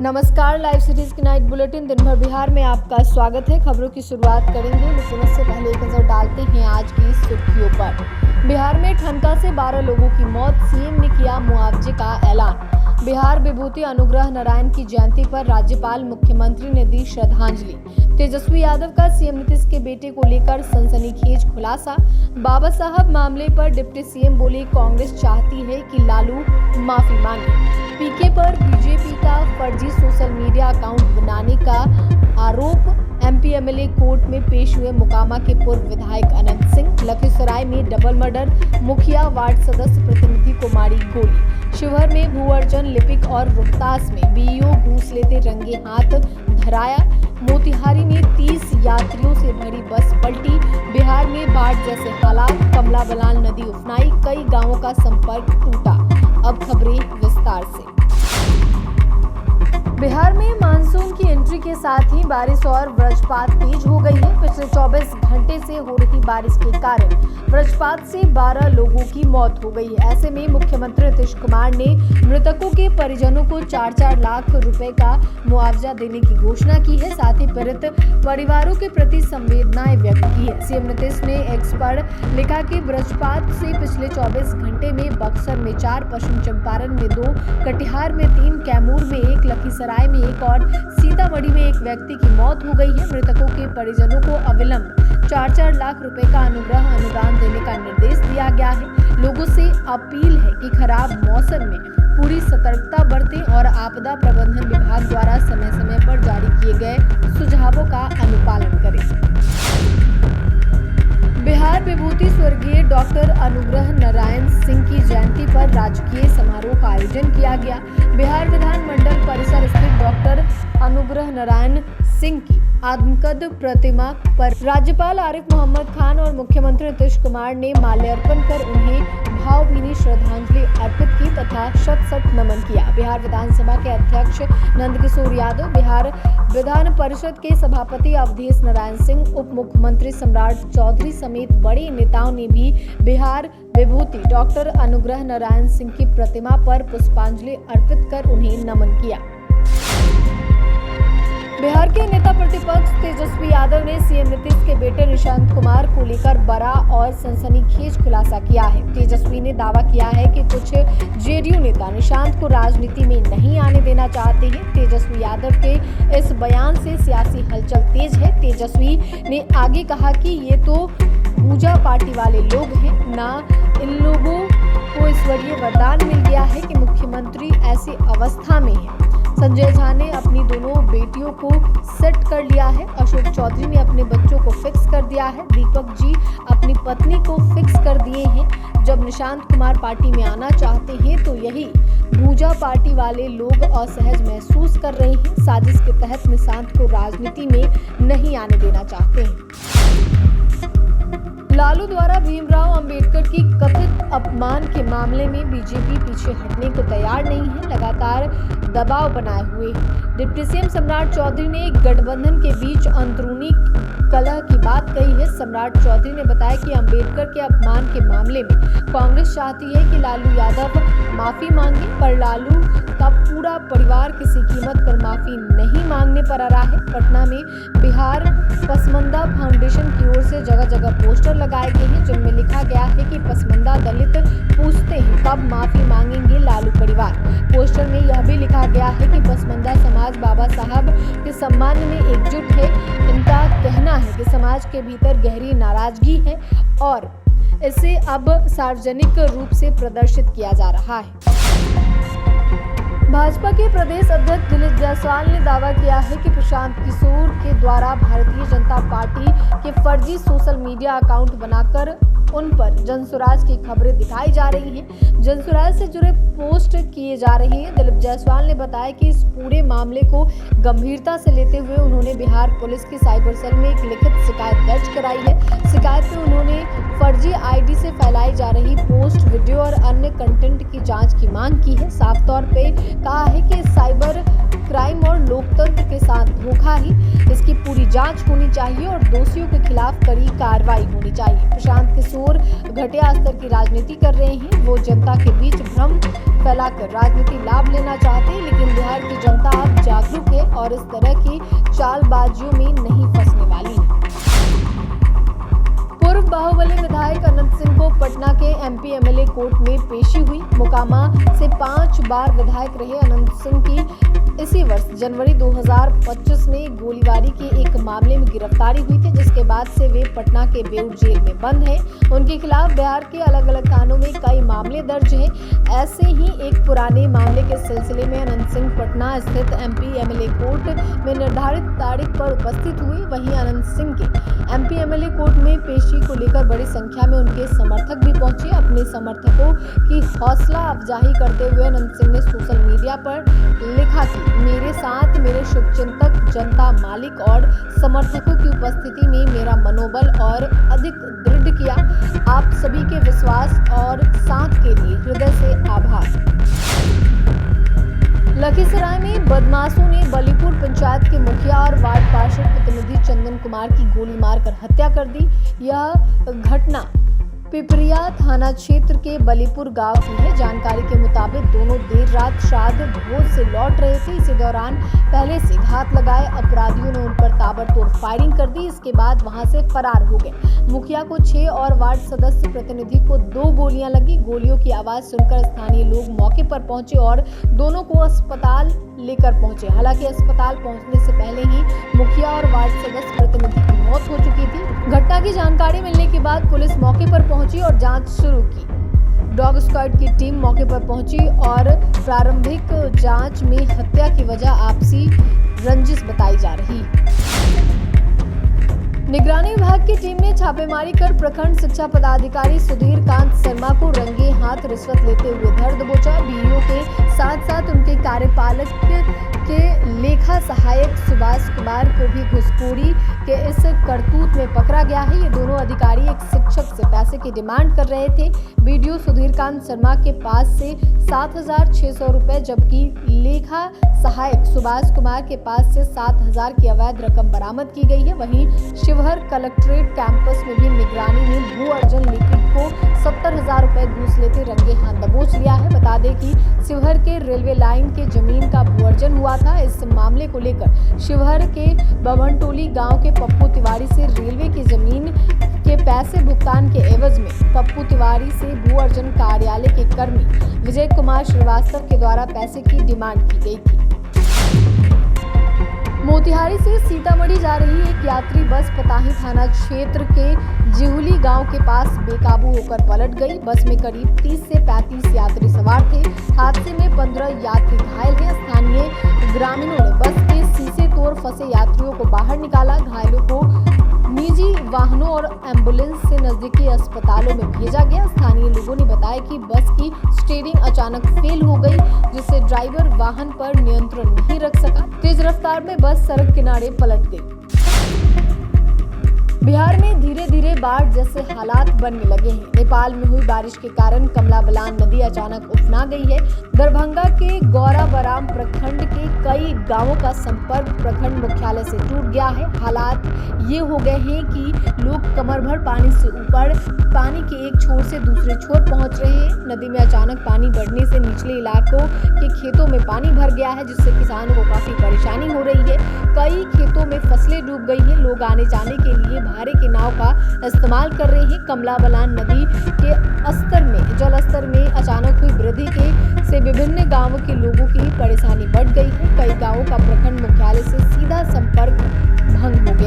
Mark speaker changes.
Speaker 1: नमस्कार, live series की night bulletin दिन भर बिहार में आपका स्वागत है। खबरों की शुरुआत करेंगे, लेकिन उससे पहले एक नजर डालते हैं आज की सुर्खियों पर। बिहार में ठनका से 12 लोगों की मौत, सीएम ने किया मुआवजे का ऐलान। बिहार विभूति अनुग्रह नारायण की जयंती पर राज्यपाल मुख्यमंत्री ने दी श्रद्धांजलि। तेजस्वी यादव का सीएम नीतीश के बेटे को लेकर सनसनीखेज खुलासा। बाबा साहब मामले पर डिप्टी सीएम बोले, कांग्रेस चाहती है कि लालू माफी मांगे। पीके पर बीजेपी का फर्जी सोशल मीडिया अकाउंट बनाने का आरोप। एमपी एमएलए कोर्ट में पेश हुए मोकामा के पूर्व विधायक अनंत सिंह। लखीसराय में डबल मर्डर, मुखिया वार्ड सदस्य प्रतिनिधि को मारी गोली। शिवहर में भू अर्जन लिपिक और रोहतास में बीईओ घूस लेते रंगे हाथ धराया। मोतिहारी में 30 यात्रियों से भरी बस पलटी। बिहार में बाढ़ जैसे हालात, कमला बलान नदी उफनाई, कई गांवों का संपर्क टूटा। अब खबरें विस्तार से। बिहार में मानसून की एंट्री के साथ ही बारिश और वज्रपात तेज हो गई है। पिछले 24 घंटे से हो रही बारिश के कारण वज्रपात से 12 लोगों की मौत हो गई है। ऐसे में मुख्यमंत्री नीतीश कुमार ने मृतकों के परिजनों को 4-4 लाख रुपए का मुआवजा देने की घोषणा की है। साथ ही पीड़ित परिवारों के प्रति संवेदनाएं व्यक्त की है। सीएम नीतीश ने एक्स पर लिखा कि वज्रपात से पिछले 24 घंटे में बक्सर में 4, पश्चिम चंपारण में 2, कटिहार में 3, कैमूर में 1, लखीसराय में 1 और सीतामढ़ी में 1 व्यक्ति की मौत हो गई है। मृतकों के परिजनों को अविलंब 4-4 लाख रुपए का अनुदान देने का निर्देश दिया गया है। लोगों से अपील है कि खराब मौसम में पूरी सतर्कता बरतें और आपदा प्रबंधन विभाग द्वारा समय-समय पर जारी किए गए सुझावों का अनुपालन करें। बिहार विभूति स्वर्गीय डॉक्टर अनुग्रह नारायण सिंह की जयंती पर राजकीय समारोह का आयोजन किया गया। बिहार विधानमंडल परिसर स्थित डॉक्टर अनुग्रह नारायण सिंह की आदमकद प्रतिमा पर राज्यपाल आरिफ मोहम्मद खान और मुख्यमंत्री नीतीश कुमार ने माल्यार्पण कर उन्हें भावभीनी श्रद्धांजलि अर्पित की तथा शत नमन किया। बिहार विधानसभा के अध्यक्ष नंदकिशोर यादव, बिहार विधान परिषद के सभापति अवधेश नारायण सिंह, उप मुख्यमंत्री सम्राट चौधरी समेत बड़े नेताओं ने भी बिहार विभूति डॉक्टर अनुग्रह नारायण सिंह की प्रतिमा पर पुष्पांजलि अर्पित कर उन्हें नमन किया। बिहार के नेता प्रतिपक्ष तेजस्वी यादव ने सीएम नीतीश के बेटे निशांत कुमार को लेकर बड़ा और सनसनीखेज खुलासा किया है। तेजस्वी ने दावा किया है कि कुछ जेडीयू नेता निशांत को राजनीति में नहीं आने देना चाहते हैं। तेजस्वी यादव के इस बयान से सियासी हलचल तेज है। तेजस्वी ने आगे कहा कि ये तो पूजा पार्टी वाले लोग हैं, ना इन लोगों को ईश्वरीय वरदान मिल गया है कि मुख्यमंत्री ऐसी अवस्था में है। संजय झा ने अपनी दोनों बेटियों को सेट कर लिया है। अशोक चौधरी ने अपने बच्चों को फिक्स कर दिया है। दीपक जी अपनी पत्नी को फिक्स कर दिए हैं। जब निशांत कुमार पार्टी में आना चाहते हैं तो यही पूजा पार्टी वाले लोग असहज महसूस कर रहे हैं। साजिश के तहत निशांत को राजनीति में नहीं आने देना चाहते हैं। लालू द्वारा भीमराव अंबेडकर की कथित अपमान के मामले में बीजेपी पीछे हटने को तैयार नहीं है, लगातार दबाव बनाए हुए है। डिप्टी सीएम सम्राट चौधरी ने गठबंधन के बीच अंदरूनी कलह की बात कही है। सम्राट चौधरी ने बताया कि अंबेडकर के अपमान के मामले में कांग्रेस चाहती है कि लालू यादव माफी मांगे, पर लालू का पूरा परिवार किसी कीमत पर माफी नहीं मांगने पर आ रहा है। पटना में बिहार पसमंदा फाउंडेशन की ओर से जगह जगह पोस्टर लगाए गए हैं, जिनमें लिखा गया है कि पसमंदा दलित पूछते हैं कब माफी मांगेंगे लालू परिवार। पोस्टर में यह भी लिखा गया है कि पसमंदा समाज बाबा साहब के सम्मान में एकजुट है। इनका कहना है कि समाज के भीतर गहरी नाराजगी है और इसे अब सार्वजनिक रूप से प्रदर्शित किया जा रहा है। भाजपा के प्रदेश अध्यक्ष दिलीप जायसवाल ने दावा किया है कि प्रशांत किशोर के द्वारा भारतीय जनता पार्टी के फर्जी सोशल मीडिया अकाउंट बनाकर उन पर जनसुराज की खबरें दिखाई जा रही हैं, जनसुराज से जुड़े पोस्ट किए जा रहे हैं। दिलीप जायसवाल ने बताया कि इस पूरे मामले को गंभीरता से लेते हुए उन्होंने बिहार पुलिस की साइबर सेल में एक लिखित शिकायत दर्ज कराई है। शिकायत में उन्होंने फर्जी आईडी से फैलाई जा रही पोस्ट, वीडियो और अन्य कंटेंट की जांच की मांग की है। साफ तौर पे कहा है कि साइबर क्राइम और लोकतंत्र के साथ धोखा ही, इसकी पूरी जांच होनी चाहिए और दोषियों के खिलाफ कड़ी कार्रवाई होनी चाहिए। प्रशांत किशोर घटिया स्तर की राजनीति कर रहे हैं। वो जनता के बीच भ्रम फैलाकर राजनीति लाभ लेना चाहते हैं, लेकिन बिहार की जनता अब जागरूक है और इस तरह की चालबाजियों में नहीं फंसने वाली है। पूर्व बाहुबली विधायक अनंत सिंह को पटना के एमपी एमएलए कोर्ट में पेशी हुई। मोकामा से 5 बार विधायक रहे अनंत सिंह की इसी वर्ष जनवरी 2025 में गोलीबारी के एक मामले में गिरफ्तारी हुई थी, जिसके बाद से वे पटना के बेऊर जेल में बंद हैं। उनके खिलाफ बिहार के अलग अलग थानों में कई मामले दर्ज हैं। ऐसे ही एक पुराने मामले के सिलसिले में अनंत सिंह पटना स्थित एमपी एमएलए कोर्ट में निर्धारित तारीख पर उपस्थित हुए। वहीं अनंत सिंह के एमपी एमएलए कोर्ट में पेशी को लेकर बड़ी संख्या में उनके समर्थक भी पहुंचे। अपने समर्थकों की हौसला अफजाई करते हुए अनंत सिंह ने सोशल मीडिया पर लिखा कि मेरे साथ मेरे शुभचिंतक, जनता, मालिक और समर्थकों की उपस्थिति में मेरा मनोबल और अधिक दृढ़ किया। आप सभी के विश्वास और साथ के लिए हृदय से आभार। लखीसराय में बदमाशों ने बलीपुर पंचायत के मुखिया और वार्ड पार्षद प्रतिनिधि चंदन कुमार की गोली मारकर हत्या कर दी। यह घटना पिपरिया थाना क्षेत्र के बलीपुर गांव की है। जानकारी के मुताबिक दोनों देर रात श्राद्ध भोज से लौट रहे थे। इसी दौरान पहले से घात लगाए अपराधियों ने उन पर ताबड़तोड़ फायरिंग कर दी। इसके बाद वहां से फरार हो गए। मुखिया को 6 और वार्ड सदस्य प्रतिनिधि को 2 गोलियां लगी। गोलियों की आवाज सुनकर स्थानीय लोग मौके पर पहुंचे और दोनों को अस्पताल लेकर पहुंचे। हालांकि अस्पताल पहुंचने से पहले ही मुखिया और वार्ड सदस्य प्रतिनिधि की मौत हो चुकी थी। घटना की जानकारी मिलने के बाद पुलिस मौके पर पहुंची और जांच शुरू की। डॉग स्क्वाड की टीम मौके पर पहुंची और प्रारंभिक जांच में हत्या की वजह आपसी रंजिश बताई जा रही। निगरानी विभाग की टीम ने छापेमारी कर प्रखंड शिक्षा पदाधिकारी सुधीर कांत शर्मा को रंगे हाथ रिश्वत लेते हुए धर दबोचा। बीईओ के साथ साथ उनके कार्यपालक के लेखा सहायक सुभाष कुमार को भी घुसखोरी के इस करतूत में पकड़ा गया है। ये दोनों अधिकारी एक शिक्षक से पैसे की डिमांड कर रहे थे। बीडीओ सुधीर कांत शर्मा के पास से 7,600 रुपए, जबकि लेखा सहायक सुभाष कुमार के पास से 7,000 की अवैध रकम बरामद की गई है। वहीं शिवहर कलेक्ट्रेट कैंपस में भी निगरानी ने भू अर्जन लिपिक को 70,000 रुपए घूस लेते रंगे हाथ दबोच लिया है। बता दें कि शिवहर के रेलवे लाइन के जमीन का भू अर्जन हुआ था। इस मामले को लेकर शिवहर के बभनटोली गांव के पप्पू तिवारी से रेलवे की जमीन के पैसे भुगतान के एवज में पप्पू तिवारी से भू अर्जन कार्यालय के कर्मी विजय कुमार श्रीवास्तव के द्वारा पैसे की डिमांड की गई थी। मोतिहारी से सीतामढ़ी जा रही एक यात्री बस पताही थाना क्षेत्र के जिहुली गांव के पास बेकाबू होकर पलट गई। बस में करीब 30 से 35 यात्री सवार थे। हादसे में 15 यात्री घायल हैं। स्थानीय ग्रामीणों ने बस के शीशे तोड़ फंसे यात्रियों को बाहर निकाला। घायलों को निजी वाहनों और एम्बुलेंस से नजदीकी अस्पतालों में भेजा गया। स्थानीय लोगों ने बताया कि बस की स्टीयरिंग अचानक फेल हो गई, जिससे ड्राइवर वाहन पर नियंत्रण नहीं रख सका। तेज रफ्तार में बस सड़क किनारे पलट गई। बिहार में धीरे धीरे बाढ़ जैसे हालात बनने लगे हैं। नेपाल में हुई बारिश के कारण कमला बलान नदी अचानक उफना गई है। दरभंगा के गौराबराम प्रखंड के कई गांवों का संपर्क प्रखंड मुख्यालय से टूट गया है। हालात ये हो गए हैं कि लोग कमर भर पानी से ऊपर पानी के एक छोर से दूसरे छोर पहुंच रहे हैं। नदी में अचानक पानी बढ़ने से निचले इलाकों के खेतों में पानी भर गया है, जिससे किसानों को काफी परेशानी हो रही है। कई खेतों में फसलें डूब गई हैं। लोग आने जाने के लिए भारे के नाव का इस्तेमाल कर रहे हैं। कमला बलान नदी के जल स्तर में अचानक हुई वृद्धि से विभिन्न गांवों के लोगों की परेशानी बढ़ गई है। कई गांवों का प्रखंड मुख्यालय से सीधा संपर्क भंग हो गया।